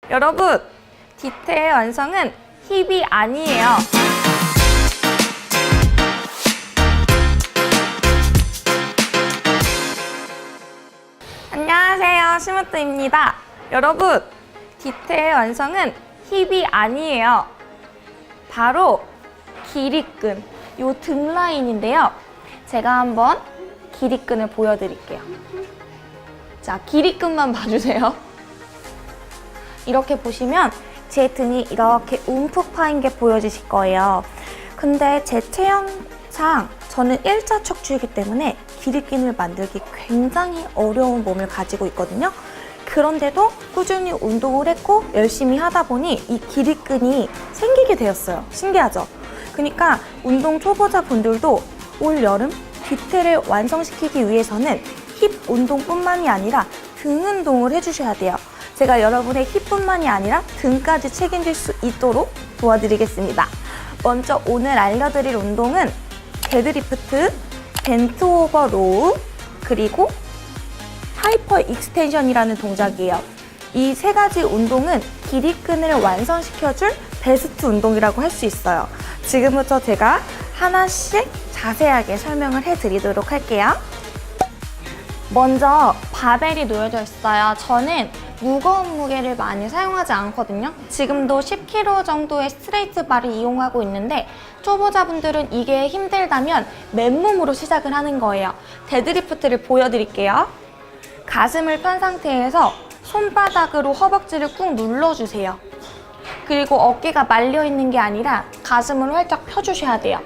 여러분, 디테일 완성은 힙이 아니에요. 안녕하세요, 시무트입니다. 여러분, 디테일 완성은 힙이 아니에요. 바로 길이끈, 요 등 라인인데요. 제가 한번 길이끈을 보여드릴게요. 자, 길이끈만 봐주세요. 이렇게 보시면 제 등이 이렇게 움푹 파인 게 보여지실 거예요. 근데 제 체형상 저는 일자 척추이기 때문에 길이끈을 만들기 굉장히 어려운 몸을 가지고 있거든요. 그런데도 꾸준히 운동을 했고 열심히 하다 보니 이 길이끈이 생기게 되었어요. 신기하죠? 그러니까 운동 초보자분들도 올 여름 디테일을 완성시키기 위해서는 힙 운동뿐만이 아니라 등 운동을 해주셔야 돼요. 제가 여러분의 힙뿐만이 아니라 등까지 책임질 수 있도록 도와드리겠습니다. 먼저 오늘 알려드릴 운동은 데드리프트, 벤트 오버 로우, 그리고 하이퍼 익스텐션이라는 동작이에요. 이 세 가지 운동은 길이끈을 완성시켜줄 베스트 운동이라고 할 수 있어요. 지금부터 제가 하나씩 자세하게 설명을 해드리도록 할게요. 먼저 바벨이 놓여져 있어요. 저는 무거운 무게를 많이 사용하지 않거든요. 지금도 10kg 정도의 스트레이트 바를 이용하고 있는데 초보자분들은 이게 힘들다면 맨몸으로 시작을 하는 거예요. 데드리프트를 보여드릴게요. 가슴을 편 상태에서 손바닥으로 허벅지를 꾹 눌러주세요. 그리고 어깨가 말려있는 게 아니라 가슴을 활짝 펴주셔야 돼요.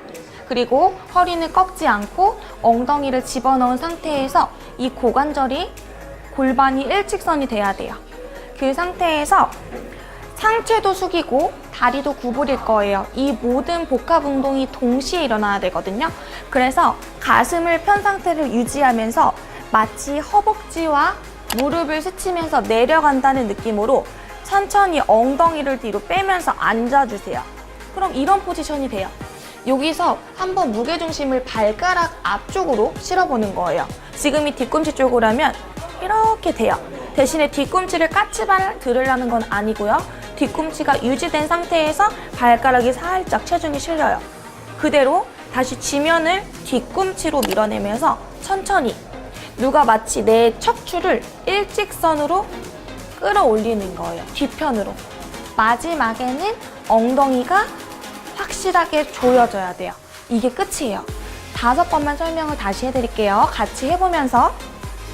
그리고 허리는 꺾지 않고 엉덩이를 집어넣은 상태에서 이 고관절이 골반이 일직선이 돼야 돼요. 그 상태에서 상체도 숙이고 다리도 구부릴 거예요. 이 모든 복합 운동이 동시에 일어나야 되거든요. 그래서 가슴을 편 상태를 유지하면서 마치 허벅지와 무릎을 스치면서 내려간다는 느낌으로 천천히 엉덩이를 뒤로 빼면서 앉아주세요. 그럼 이런 포지션이 돼요. 여기서 한번 무게중심을 발가락 앞쪽으로 실어보는 거예요. 지금이 뒤꿈치 쪽으로 하면 이렇게 돼요. 대신에 뒤꿈치를 까치발 들으려는 건 아니고요. 뒤꿈치가 유지된 상태에서 발가락이 살짝 체중이 실려요. 그대로 다시 지면을 뒤꿈치로 밀어내면서 천천히 누가 마치 내 척추를 일직선으로 끌어올리는 거예요. 뒤편으로. 마지막에는 엉덩이가 확실하게 조여져야 돼요. 이게 끝이에요. 5번만 설명을 다시 해드릴게요. 같이 해보면서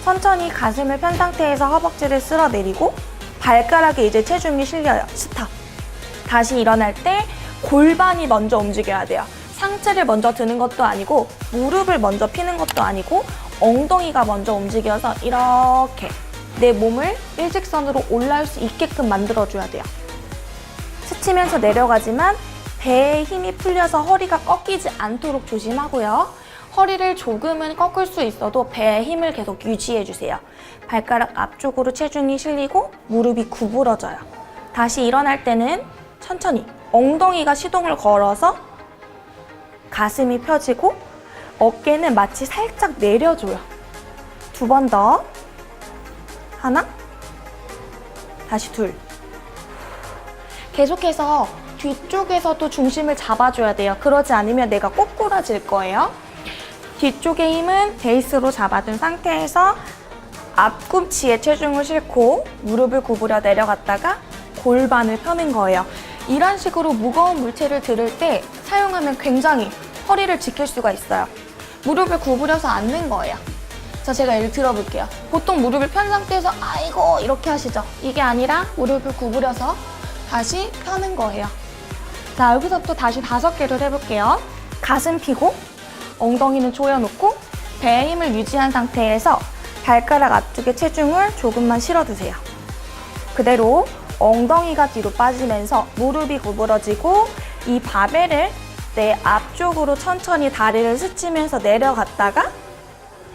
천천히 가슴을 편 상태에서 허벅지를 쓸어내리고 발가락에 이제 체중이 실려요. 스탑. 다시 일어날 때 골반이 먼저 움직여야 돼요. 상체를 먼저 드는 것도 아니고 무릎을 먼저 피는 것도 아니고 엉덩이가 먼저 움직여서 이렇게 내 몸을 일직선으로 올라올 수 있게끔 만들어줘야 돼요. 스치면서 내려가지만 배에 힘이 풀려서 허리가 꺾이지 않도록 조심하고요. 허리를 조금은 꺾을 수 있어도 배에 힘을 계속 유지해주세요. 발가락 앞쪽으로 체중이 실리고 무릎이 구부러져요. 다시 일어날 때는 천천히 엉덩이가 시동을 걸어서 가슴이 펴지고 어깨는 마치 살짝 내려줘요. 2번 더. 하나, 다시 둘. 계속해서 뒤쪽에서도 중심을 잡아줘야 돼요. 그러지 않으면 내가 꼬꾸라질 거예요. 뒤쪽의 힘은 베이스로 잡아둔 상태에서 앞꿈치에 체중을 싣고 무릎을 구부려 내려갔다가 골반을 펴는 거예요. 이런 식으로 무거운 물체를 들을 때 사용하면 굉장히 허리를 지킬 수가 있어요. 무릎을 구부려서 앉는 거예요. 자, 제가 예를 들어볼게요. 보통 무릎을 편 상태에서 아이고 이렇게 하시죠. 이게 아니라 무릎을 구부려서 다시 펴는 거예요. 자, 여기서부터 다시 5개를 해볼게요. 가슴 펴고 엉덩이는 조여놓고 배에 힘을 유지한 상태에서 발가락 앞쪽에 체중을 조금만 실어두세요. 그대로 엉덩이가 뒤로 빠지면서 무릎이 구부러지고 이 바벨을 내 앞쪽으로 천천히 다리를 스치면서 내려갔다가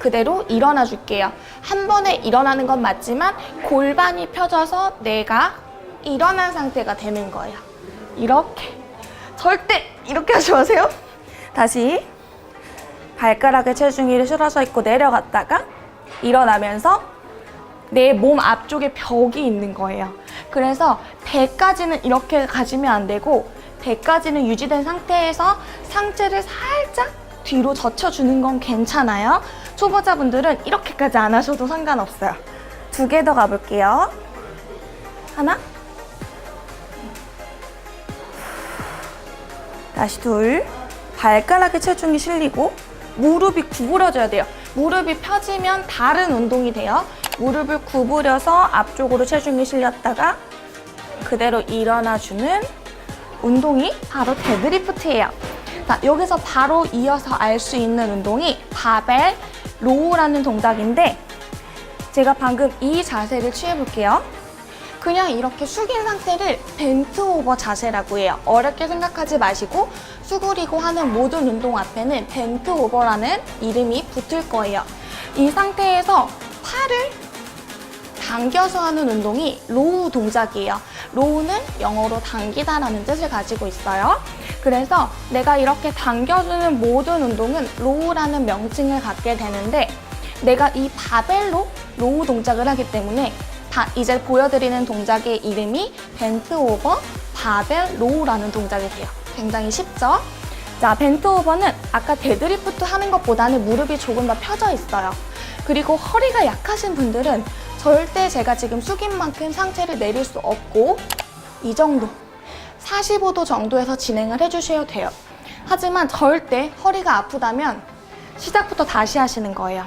그대로 일어나 줄게요. 한 번에 일어나는 건 맞지만 골반이 펴져서 내가 일어난 상태가 되는 거예요. 이렇게. 절대 이렇게 하지 마세요. 다시 발가락에 체중이 실어져 있고 내려갔다가 일어나면서 내 몸 앞쪽에 벽이 있는 거예요. 그래서 배까지는 이렇게 가지면 안 되고 배까지는 유지된 상태에서 상체를 살짝 뒤로 젖혀주는 건 괜찮아요. 초보자분들은 이렇게까지 안 하셔도 상관없어요. 2개 더 가볼게요. 하나, 다시 둘. 발가락에 체중이 실리고 무릎이 구부러져야 돼요. 무릎이 펴지면 다른 운동이 돼요. 무릎을 구부려서 앞쪽으로 체중이 실렸다가 그대로 일어나주는 운동이 바로 데드리프트예요. 자, 여기서 바로 이어서 알 수 있는 운동이 바벨 로우라는 동작인데 제가 방금 이 자세를 취해볼게요. 그냥 이렇게 숙인 상태를 벤트 오버 자세라고 해요. 어렵게 생각하지 마시고 수그리고 하는 모든 운동 앞에는 벤트 오버라는 이름이 붙을 거예요. 이 상태에서 팔을 당겨서 하는 운동이 로우 동작이에요. 로우는 영어로 당기다라는 뜻을 가지고 있어요. 그래서 내가 이렇게 당겨주는 모든 운동은 로우라는 명칭을 갖게 되는데 내가 이 바벨로 로우 동작을 하기 때문에 이제 보여드리는 동작의 이름이 벤트 오버 바벨 로우라는 동작이 돼요. 굉장히 쉽죠? 자, 벤트 오버는 아까 데드리프트 하는 것보다는 무릎이 조금 더 펴져 있어요. 그리고 허리가 약하신 분들은 절대 제가 지금 숙인 만큼 상체를 내릴 수 없고 이 정도 45도 정도에서 진행을 해주셔야 돼요. 하지만 절대 허리가 아프다면 시작부터 다시 하시는 거예요.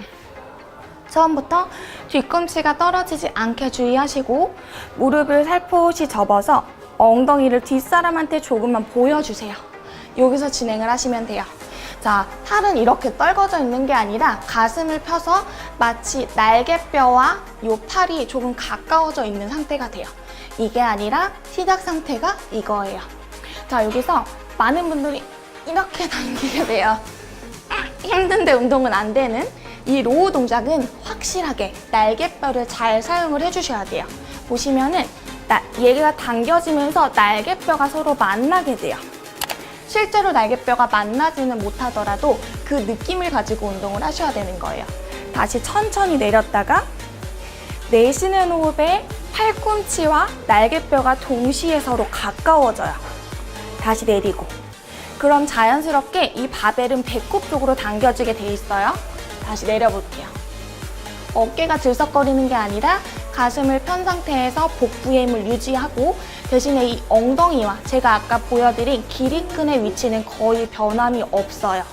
처음부터 뒤꿈치가 떨어지지 않게 주의하시고 무릎을 살포시 접어서 엉덩이를 뒷사람한테 조금만 보여주세요. 여기서 진행을 하시면 돼요. 자, 팔은 이렇게 떨궈져 있는 게 아니라 가슴을 펴서 마치 날개뼈와 요 팔이 조금 가까워져 있는 상태가 돼요. 이게 아니라 시작 상태가 이거예요. 자, 여기서 많은 분들이 이렇게 당기게 돼요. 힘든데 운동은 안 되는 이 로우 동작은 확실하게 날개뼈를 잘 사용을 해주셔야 돼요. 보시면은 얘가 당겨지면서 날개뼈가 서로 만나게 돼요. 실제로 날개뼈가 만나지는 못하더라도 그 느낌을 가지고 운동을 하셔야 되는 거예요. 다시 천천히 내렸다가 내쉬는 호흡에 팔꿈치와 날개뼈가 동시에 서로 가까워져요. 다시 내리고. 그럼 자연스럽게 이 바벨은 배꼽 쪽으로 당겨지게 돼 있어요. 다시 내려볼게요. 어깨가 들썩거리는 게 아니라 가슴을 편 상태에서 복부의 힘을 유지하고 대신에 이 엉덩이와 제가 아까 보여드린 기립근의 위치는 거의 변함이 없어요.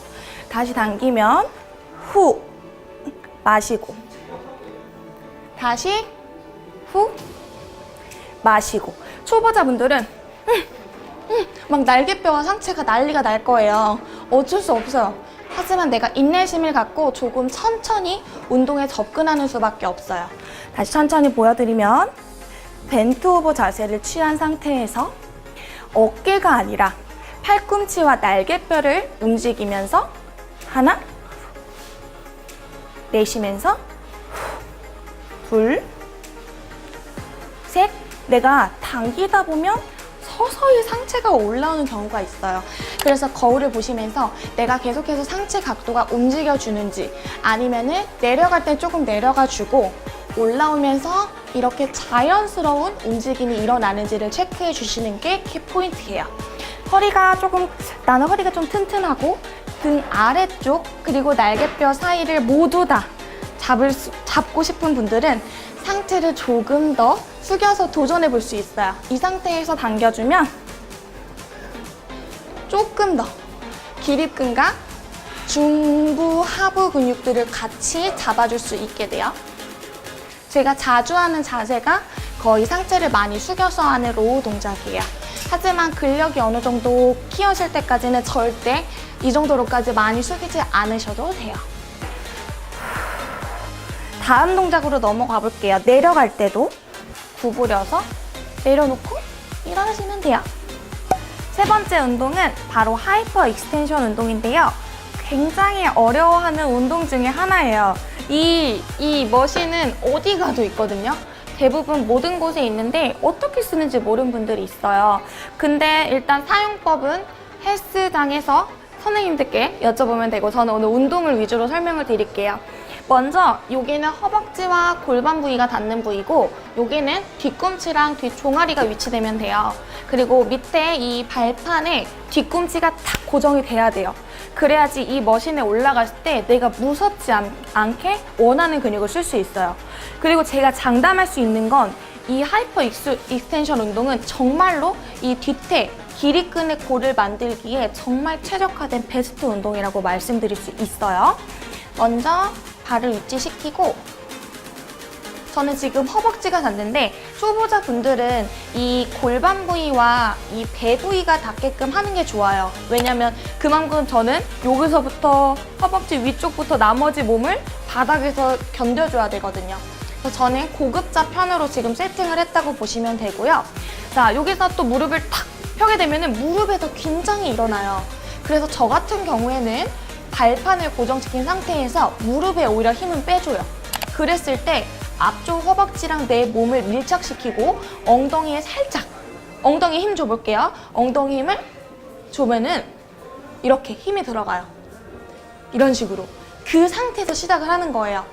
다시 당기면 후 마시고 다시 후 마시고. 초보자분들은 막 날개뼈와 상체가 난리가 날 거예요. 어쩔 수 없어요. 하지만 내가 인내심을 갖고 조금 천천히 운동에 접근하는 수밖에 없어요. 다시 천천히 보여드리면 벤트 오버 자세를 취한 상태에서 어깨가 아니라 팔꿈치와 날개뼈를 움직이면서 하나, 내쉬면서 둘, 셋. 내가 당기다 보면 서서히 상체가 올라오는 경우가 있어요. 그래서 거울을 보시면서 내가 계속해서 상체 각도가 움직여주는지 아니면은 내려갈 때 조금 내려가주고 올라오면서 이렇게 자연스러운 움직임이 일어나는지를 체크해 주시는 게 키포인트예요. 나는 허리가 좀 튼튼하고 등 아래쪽 그리고 날개뼈 사이를 모두 다 잡고 싶은 분들은 상체를 조금 더 숙여서 도전해 볼 수 있어요. 이 상태에서 당겨주면 조금 더 기립근과 중부, 하부 근육들을 같이 잡아줄 수 있게 돼요. 제가 자주 하는 자세가 거의 상체를 많이 숙여서 하는 로우 동작이에요. 하지만 근력이 어느 정도 키우실 때까지는 절대 이 정도로까지 많이 숙이지 않으셔도 돼요. 다음 동작으로 넘어가 볼게요. 내려갈 때도 구부려서 내려놓고 일어나시면 돼요. 세 번째 운동은 바로 하이퍼 익스텐션 운동인데요. 굉장히 어려워하는 운동 중에 하나예요. 이 머신은 어디 가도 있거든요. 대부분 모든 곳에 있는데 어떻게 쓰는지 모르는 분들이 있어요. 근데 일단 사용법은 헬스장에서 선생님들께 여쭤보면 되고 저는 오늘 운동을 위주로 설명을 드릴게요. 먼저 여기는 허벅지와 골반 부위가 닿는 부위고 여기는 뒤꿈치랑 뒤 종아리가 위치되면 돼요. 그리고 밑에 이 발판에 뒤꿈치가 탁 고정이 돼야 돼요. 그래야지 이 머신에 올라갔을 때 내가 무섭지 않게 원하는 근육을 쓸 수 있어요. 그리고 제가 장담할 수 있는 건 이 하이퍼 익스텐션 운동은 정말로 이 뒤태 길이끈의 골을 만들기에 정말 최적화된 베스트 운동이라고 말씀드릴 수 있어요. 먼저 발을 위치시키고 저는 지금 허벅지가 닿는데 초보자분들은 이 골반 부위와 이 배 부위가 닿게끔 하는 게 좋아요. 왜냐면 그만큼 저는 여기서부터 허벅지 위쪽부터 나머지 몸을 바닥에서 견뎌줘야 되거든요. 그래서 저는 고급자 편으로 지금 세팅을 했다고 보시면 되고요. 자, 여기서 또 무릎을 탁 펴게 되면 무릎에 더 긴장이 일어나요. 그래서 저 같은 경우에는 발판을 고정시킨 상태에서 무릎에 오히려 힘은 빼줘요. 그랬을 때 앞쪽 허벅지랑 내 몸을 밀착시키고 엉덩이에 살짝, 엉덩이에 힘 줘볼게요. 엉덩이 힘을 줘면은 이렇게 힘이 들어가요. 이런 식으로. 그 상태에서 시작을 하는 거예요.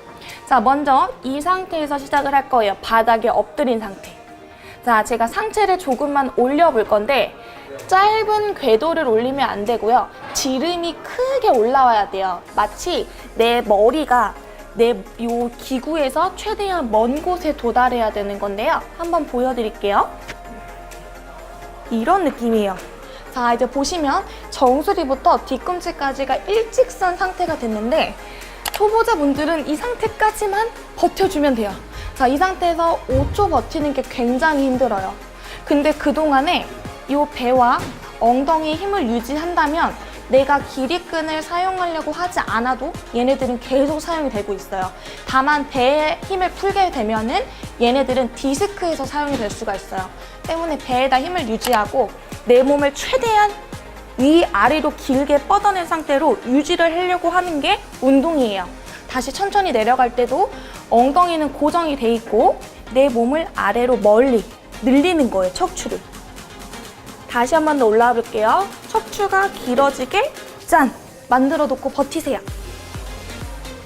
자, 먼저 이 상태에서 시작을 할 거예요. 바닥에 엎드린 상태. 자, 제가 상체를 조금만 올려볼 건데 짧은 궤도를 올리면 안 되고요. 지름이 크게 올라와야 돼요. 마치 내 머리가 내 요 기구에서 최대한 먼 곳에 도달해야 되는 건데요. 한번 보여드릴게요. 이런 느낌이에요. 자, 이제 보시면 정수리부터 뒤꿈치까지가 일직선 상태가 됐는데 초보자분들은 이 상태까지만 버텨주면 돼요. 자, 이 상태에서 5초 버티는 게 굉장히 힘들어요. 근데 그동안에 이 배와 엉덩이에 힘을 유지한다면 내가 길이끈을 사용하려고 하지 않아도 얘네들은 계속 사용이 되고 있어요. 다만 배에 힘을 풀게 되면은 얘네들은 디스크에서 사용이 될 수가 있어요. 때문에 배에다 힘을 유지하고 내 몸을 최대한 위아래로 길게 뻗어낸 상태로 유지를 하려고 하는 게 운동이에요. 다시 천천히 내려갈 때도 엉덩이는 고정이 돼 있고 내 몸을 아래로 멀리 늘리는 거예요, 척추를. 다시 한 번 더 올라와 볼게요. 척추가 길어지게 짠! 만들어 놓고 버티세요.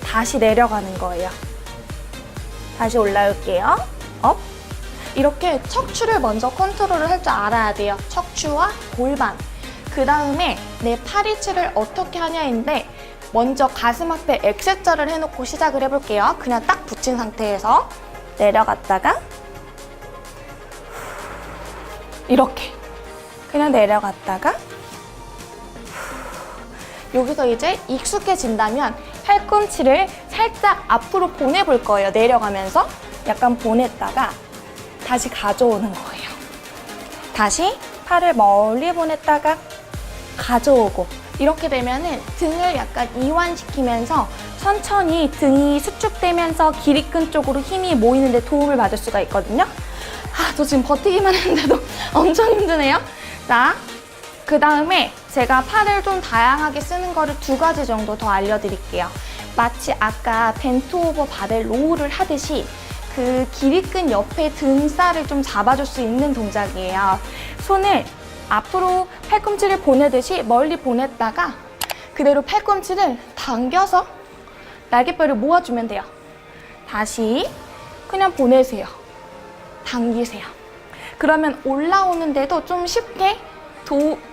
다시 내려가는 거예요. 다시 올라올게요. 업! 이렇게 척추를 먼저 컨트롤을 할 줄 알아야 돼요. 척추와 골반. 그 다음에 내 팔 위치를 어떻게 하냐인데 먼저 가슴 앞에 X자를 해놓고 시작을 해볼게요. 그냥 딱 붙인 상태에서 내려갔다가 이렇게 그냥 내려갔다가 여기서 이제 익숙해진다면 팔꿈치를 살짝 앞으로 보내볼 거예요. 내려가면서 약간 보냈다가 다시 가져오는 거예요. 다시 팔을 멀리 보냈다가 가져오고 이렇게 되면은 등을 약간 이완시키면서 천천히 등이 수축되면서 길이끈 쪽으로 힘이 모이는 데 도움을 받을 수가 있거든요. 아, 저 지금 버티기만 했는데도 엄청 힘드네요. 자, 그 다음에 제가 팔을 좀 다양하게 쓰는 거를 2가지 정도 더 알려드릴게요. 마치 아까 벤트 오버 바벨 로우를 하듯이 그 길이끈 옆에 등살을 좀 잡아줄 수 있는 동작이에요. 손을 앞으로 팔꿈치를 보내듯이 멀리 보냈다가 그대로 팔꿈치를 당겨서 날개뼈를 모아주면 돼요. 다시 그냥 보내세요. 당기세요. 그러면 올라오는데도 좀 쉽게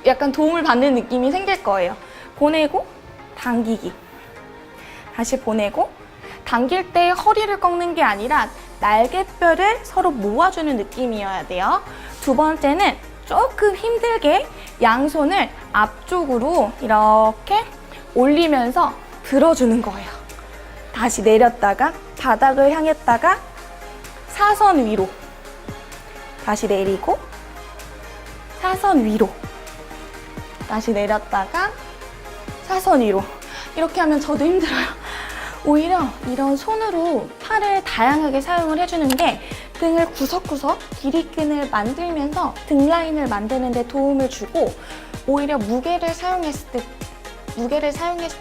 약간 도움을 받는 느낌이 생길 거예요. 보내고 당기기. 다시 보내고 당길 때 허리를 꺾는 게 아니라 날개뼈를 서로 모아주는 느낌이어야 돼요. 2번째는 조금 힘들게 양손을 앞쪽으로 이렇게 올리면서 들어주는 거예요. 다시 내렸다가 바닥을 향했다가 사선 위로 다시 내리고 사선 위로 다시 내렸다가 사선 위로 이렇게 하면 저도 힘들어요. 오히려 이런 손으로 팔을 다양하게 사용을 해주는 게 등을 구석구석 길이끈을 만들면서 등 라인을 만드는 데 도움을 주고 오히려 무게를 사용했을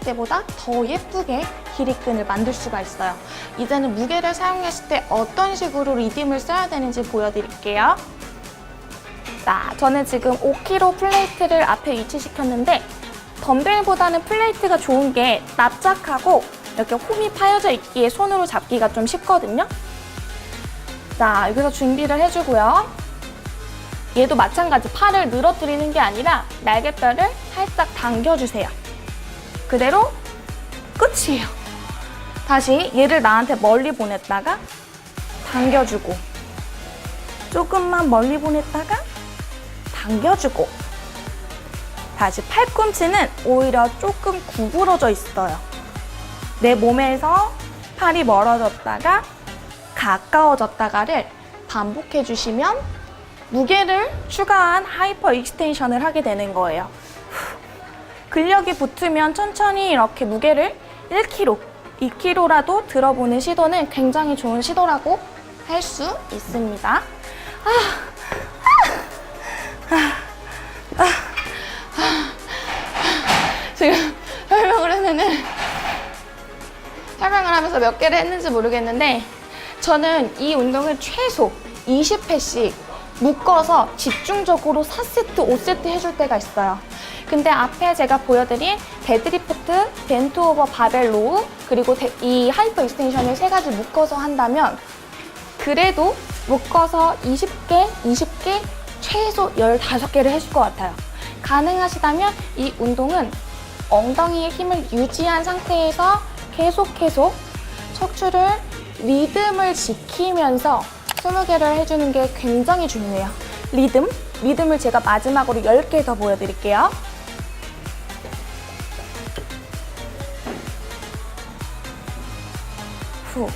때보다 더 예쁘게 길이끈을 만들 수가 있어요. 이제는 무게를 사용했을 때 어떤 식으로 리듬을 써야 되는지 보여드릴게요. 자, 저는 지금 5kg 플레이트를 앞에 위치시켰는데 덤벨보다는 플레이트가 좋은 게 납작하고 이렇게 홈이 파여져 있기에 손으로 잡기가 좀 쉽거든요. 자, 여기서 준비를 해주고요. 얘도 마찬가지 팔을 늘어뜨리는 게 아니라 날개뼈를 살짝 당겨주세요. 그대로 끝이에요. 다시 얘를 나한테 멀리 보냈다가 당겨주고, 조금만 멀리 보냈다가 당겨주고, 다시 팔꿈치는 오히려 조금 구부러져 있어요. 내 몸에서 팔이 멀어졌다가 가까워졌다가를 반복해 주시면 무게를 추가한 하이퍼 익스텐션을 하게 되는 거예요. 근력이 붙으면 천천히 이렇게 무게를 1kg, 2kg라도 들어보는 시도는 굉장히 좋은 시도라고 할 수 있습니다. 지금 설명을 하면서 몇 개를 했는지 모르겠는데, 저는 이 운동을 최소 20회씩 묶어서 집중적으로 4세트, 5세트 해줄 때가 있어요. 근데 앞에 제가 보여드린 데드리프트, 벤트 오버 바벨 로우, 그리고 이 하이퍼 익스텐션을 3가지 묶어서 한다면 그래도 묶어서 20개, 20개, 최소 15개를 해줄 것 같아요. 가능하시다면 이 운동은 엉덩이의 힘을 유지한 상태에서 계속 척추를 리듬을 지키면서 20개를 해주는 게 굉장히 중요해요. 리듬을 제가 마지막으로 10개 더 보여드릴게요. 후.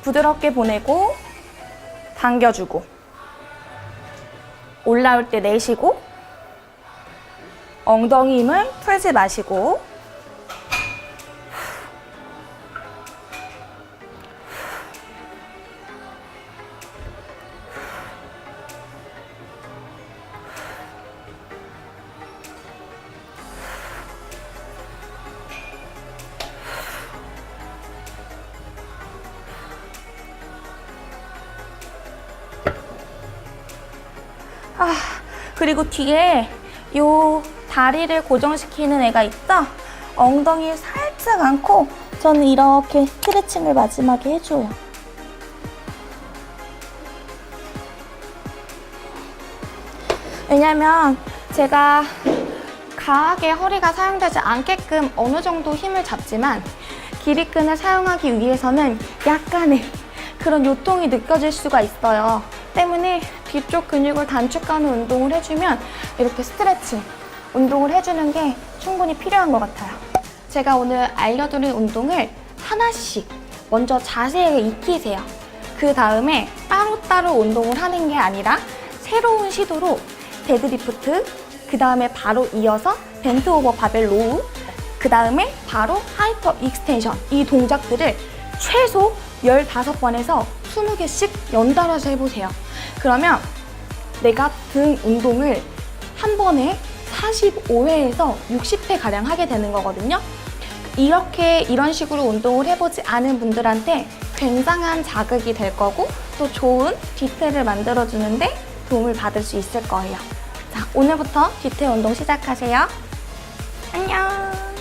부드럽게 보내고 당겨주고, 올라올 때 내쉬고, 엉덩이 힘을 풀지 마시고, 그리고 뒤에 요 다리를 고정시키는 애가 있죠? 엉덩이를 살짝 안고 저는 이렇게 스트레칭을 마지막에 해줘요. 왜냐면 제가 강하게 허리가 사용되지 않게끔 어느 정도 힘을 잡지만 기립근을 사용하기 위해서는 약간의 그런 요통이 느껴질 수가 있어요. 때문에 뒤쪽 근육을 단축하는 운동을 해주면 이렇게 스트레칭 운동을 해주는 게 충분히 필요한 것 같아요. 제가 오늘 알려드린 운동을 하나씩 먼저 자세히 익히세요. 그 다음에 따로따로 운동을 하는 게 아니라 새로운 시도로 데드리프트, 그 다음에 바로 이어서 벤트 오버 바벨 로우, 그 다음에 바로 하이퍼 익스텐션, 이 동작들을 최소 15번에서 20개씩 연달아서 해보세요. 그러면 내가 등 운동을 한 번에 45회에서 60회 가량 하게 되는 거거든요. 이런 식으로 운동을 해보지 않은 분들한테 굉장한 자극이 될 거고 또 좋은 뒤태를 만들어주는데 도움을 받을 수 있을 거예요. 자, 오늘부터 뒤태 운동 시작하세요. 안녕.